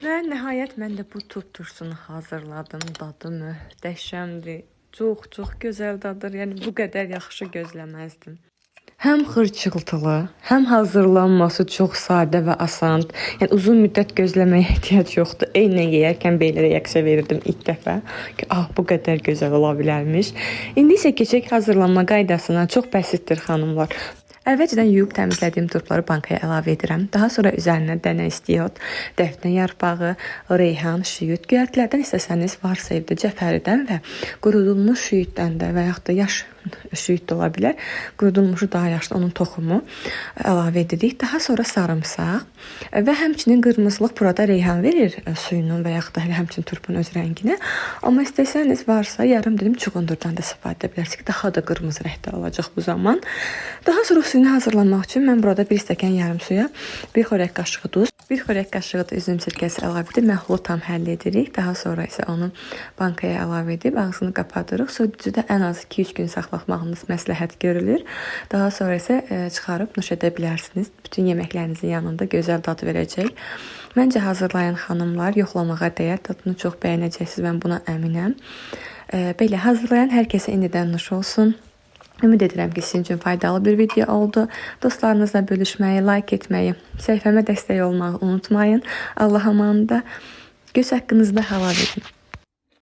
Və nəhayət mən də bu turp turşusunu hazırladım. Dadı möhtəşəmdir. Çox gözəl dadır. Yəni bu qədər yaxşı gözləməzdim. Həm xırçıltılı, həm hazırlanması çox sadə və asan. Yəni uzun müddət gözləməyə ehtiyac yoxdur. Eynən yeyərkən belə reaksiya verirdim ilk dəfə ki, bu qədər gözəl ola bilərmiş. İndi isə keçək hazırlanma qaydasına. Çox bəsitdir xanımlar. Əvvəlcədən yuyub təmizlədiyim turpları bankaya əlavə edirəm. Daha sonra üzərinə dənə istiyot, dəfnə yarpağı, reyhan, şüyüd, göyərtilərdən istəsəniz varsa evdə cəfəridən və qurudulmuş şüyüddən də və yaxud da yaş şüyüd də ola bilər. Qurudulmuşu daha yaşlı, onun toxumu əlavə edirik. Daha sonra sarımsaq və həmçinin qırmızılıq burada reyhan verir suyunun və yaxud da həmçinin turpun öz rənginə. Amma istəsəniz varsa yarım dilim çuğundurdan da istifadə edə bilərsiniz ki, daha da qırmızı rəngdə olacaq bu zaman. Daha sonra suyunu hazırlamaq üçün mən burada 1 stəkan yarım suya 1 xörək qaşığı duz, 1 xörək qaşığı da üzüm sirkəsi əlavə edib məhlulu tam həll edirik. Daha sonra isə onu bankaya əlavə edib ağzını qapadırıq. Soyuducuda ən az 2-3 gün saxlamağınız məsləhət görülür. Daha sonra isə çıxarıb nuş edə bilərsiniz. Bütün yeməklərinizin yanında gözəl dad verəcək. Məncə hazırlayan xanımlar yoxlamağa dəyər. Dadını çox bəyənəcəksiniz, mən buna əminəm. Belə hazırlayan hər kəsə indidən nuş olsun. Ümid edirəm ki, sizin üçün faydalı bir video oldu. Dostlarınızla bölüşməyi, like etməyi, səhifəmə dəstək olmağı unutmayın. Allah amanında. Göz haqqınızda halal edin.